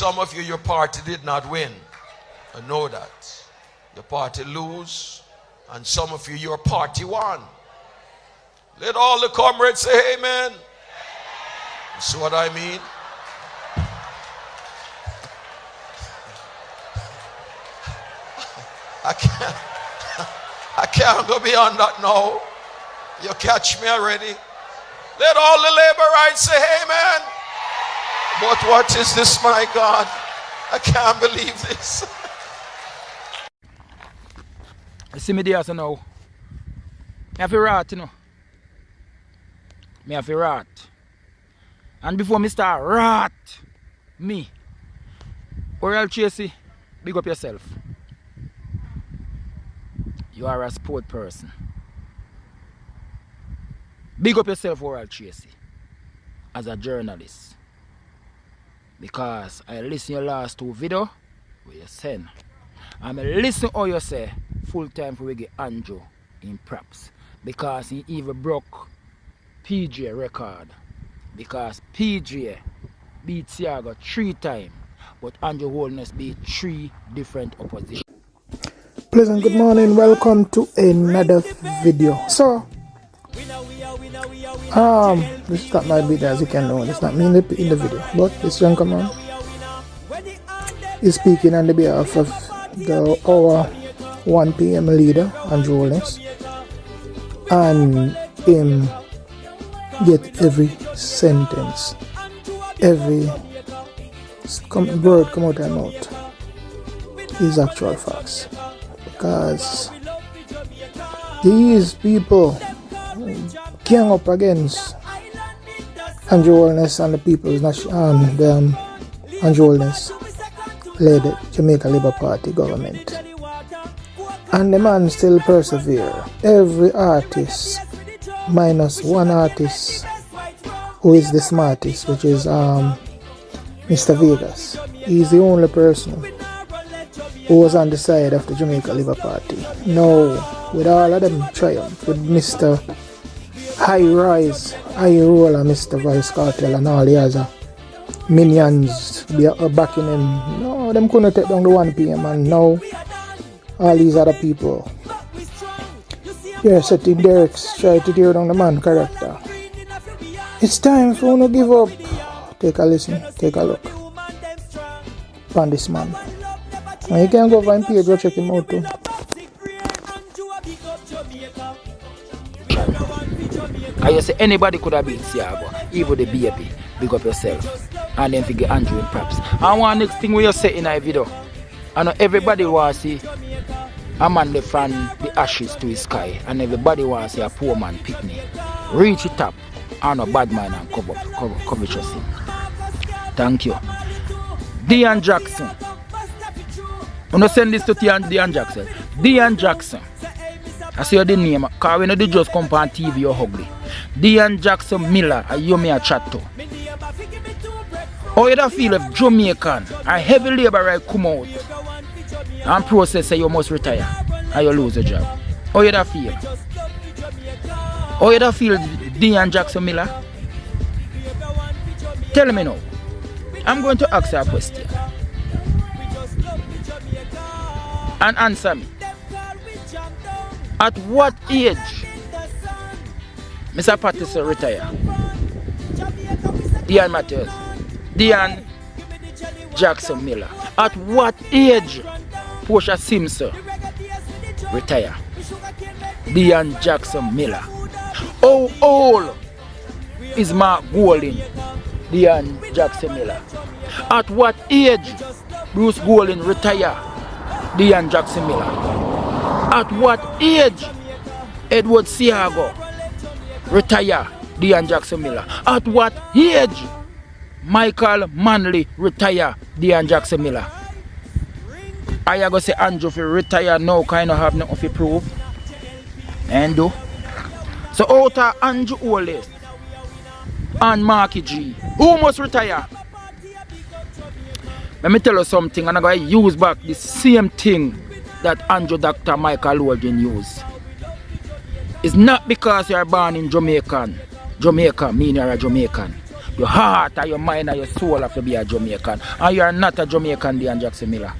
some of you, your party did not win. I know that. Your party lose, and some of you, your party won. Let all the comrades say amen. You see what I mean? I can't go beyond that now. You catch me already. Let all the laborites say amen. But what is this, my God? I can't believe this. You see me there so now. I have to rat, you know. Me have to rat. And before me start rat, me, Oral Tracy, big up yourself. You are a sport person. Big up yourself, Oral Tracy, as a journalist. Because I listen your last two videos where you send. And I listen how you say full time for we get Andrew in props. Because he even broke PJ record. Because PJ beat Thiago 3 times. But Andrew Holness beat 3 different opposition. Pleasant good morning, welcome to another video. So this is not my video, as you can know. It's not me in the video, but this young man is speaking on the behalf of our 1 p.m. leader, Andrew Holness, and him get every sentence, every word come out of his mouth is actual facts. Because these people came up against Andrew Holness and the People's Andrew Holness led Jamaica Labour Party government, and the man still persevere. Every artist minus one artist who is the smartest, which is Mr. Vegas. He's the only person who was on the side of the Jamaica Labour Party. Now, with all of them triumph, with Mr. High Rise, High Roller, Mr. Vice Cartel, and all the other minions backing him, no, them couldn't take down the 1 p.m. and now all these other people, they're setting their try to tear down the man character. It's time for you to give up. Take a listen, take a look on this man. And you can go over and page, go check him out too. I just say anybody could have beat Thiago, even the baby. Big up yourself. And then figure Andrew in props. And one next thing we you say in a video. I know everybody wants to see a man left from the ashes to his sky. And everybody wants to see a poor man picnic. Reach it up. And a bad man and cover trust him. Thank you. Dianne Jackson. I'm going to send this to Dianne Jackson. Dianne Jackson. I say the name. Because when you just come on TV, you're ugly. Dianne Jackson Miller. You may chat to. How you feel if Jamaican and heavy labor right come out and process say you must retire and you lose your job? How you feel? How you feel, Dianne Jackson Miller? Tell me now. I'm going to ask you a question. And answer me. At what age Mr. Patterson retire? Dianne Jackson Miller. At what age Portia Simpson retire? Dianne Jackson Miller. How old is Mark Golding? Dianne Jackson Miller. At what age Bruce Golding retire? Dianne Jackson Miller. At what age Edward Thiago retire? Dianne Jackson Miller. At what age Michael Manley retire? Dianne Jackson Miller. I go say Andrew if retire now kind of have nothing to prove. And do. So out of Andrew Holness and Marky G, who must retire? Let me tell you something, and I'm going to use back the same thing that Andrew Dr. Michael Logan used. It's not because you're born in Jamaica, meaning you're a Jamaican. Your heart and your mind and your soul have to be a Jamaican. And you are not a Jamaican, Dianne Jackson Miller.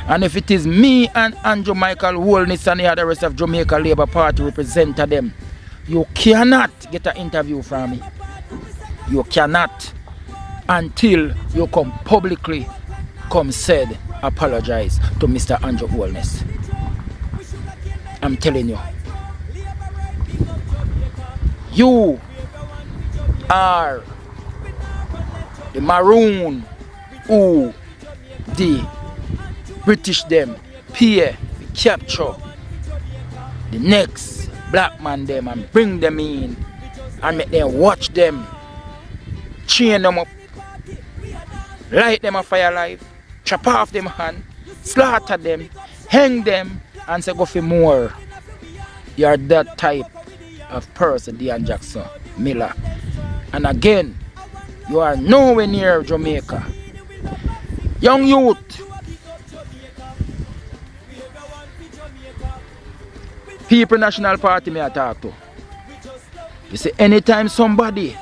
And if it is me and Andrew Michael Holness and the other rest of Jamaica Labour Party representer them, you cannot get an interview from me. You cannot until you come publicly said apologize to Mr. Andrew Holness. I'm telling you. You are the maroon who the British them pay capture the next black man them and bring them in and make them watch them, chain them up, light them a fire alive, chop off them hand, slaughter them, hang them, and say go for more. You are that type of person, Dianne Jackson Miller. And again, you are nowhere near Jamaica. Young youth, People National Party me I talk to. You see, anytime somebody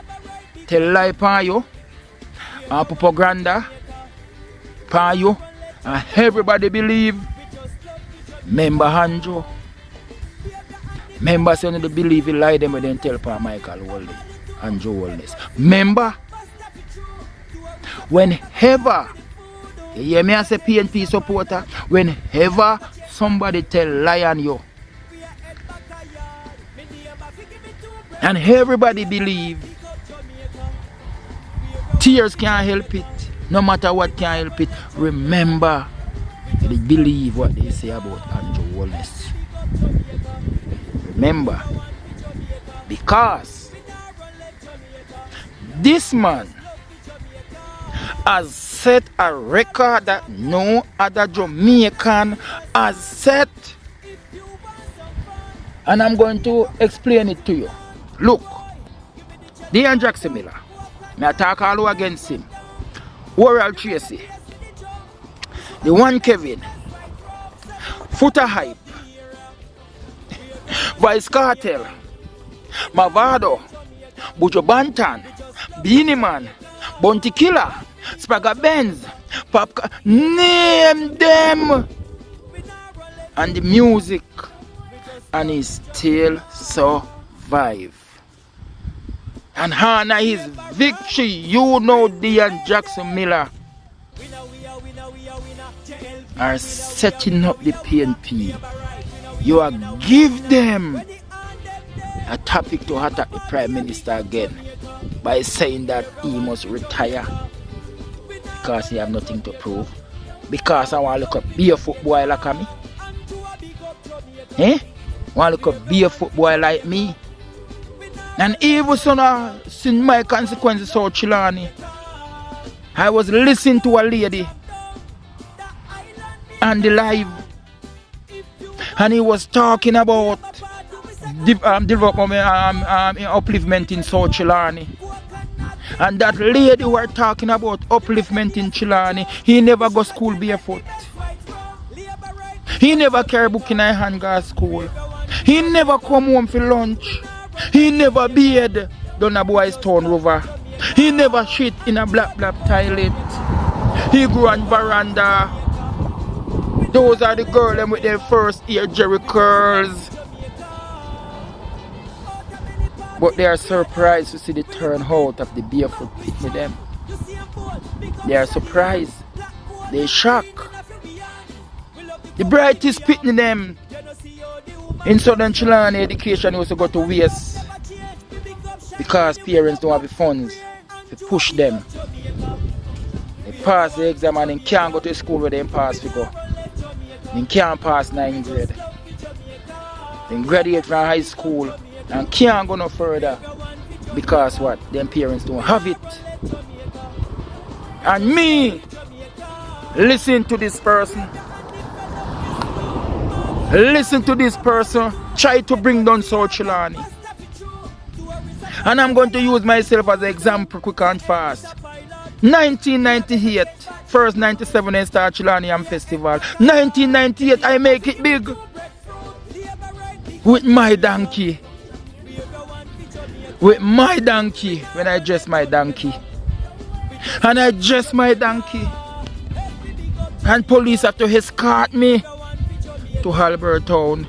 tell lie upon you, and propaganda upon you, and everybody believe, member Andrew, members say they believe in lie them when they tell upon Michael Holness, Andrew Holness. Member, whenever, you hear me as a PNP supporter, whenever somebody tell lie on you, and everybody believe, tears can't help it, no matter what can help it. Remember, they believe what they say about Andrew Holness. Remember, because this man has set a record that no other Jamaican has set. And I'm going to explain it to you. Look, Dianne Jackson Miller, may I talk all against him. Oral Tracy, the one Kevin, Footer Hype, Vice Cartel, Mavado, Bujo Bantan, Beanie Man, Bounty Killer, Spragga Benz, Pop, name them, and the music, and he still survive. And honor his victory, you know Dianne Jackson Miller are setting up the PNP. You are give them a topic to attack the Prime Minister again by saying that he must retire because he have nothing to prove. Because I want to look up barefoot boy like me. Eh? Want to look up barefoot boy like me. And even so, since my consequences so Chilani, I was listening to a lady on the live, and he was talking about development, upliftment in South Chilani. And that lady who were talking about upliftment in Chilani, he never go school barefoot. He never carry book in a hand go school. He never come home for lunch. He never bathed down a boy's town river. He never shit in a black toilet. He grew on veranda. Those are the girls with their first ear jerry curls. But they are surprised to see the turnout of the barefoot pitney them. They are surprised. They shock. The brightest pitney them in Southern Chilani education used to go to waste because parents don't have the funds to push them. They pass the exam and they can't go to school where they pass to go. They can't pass 9th grade. They graduate from high school and can't go no further because what? Them parents don't have it. And me, listen to this person. Listen to this person, try to bring down South Chilani. And I'm going to use myself as an example quick and fast. 1998, first 97 I start Chilani Festival. 1998 I make it big with my donkey. with my donkey when I dress my donkey. And I dress my donkey. And police have to escort me to Albert Town,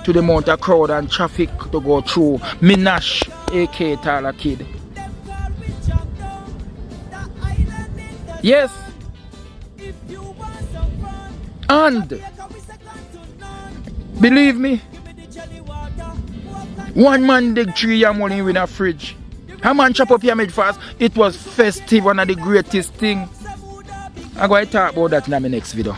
to the amount of crowd and traffic to go through. Minash, aka Tyler Kid. Yes. And believe me, one man dig 3 yam only in a fridge. A man chop up yam fast. It was festive, one of the greatest thing. I'm going to talk about that in my next video.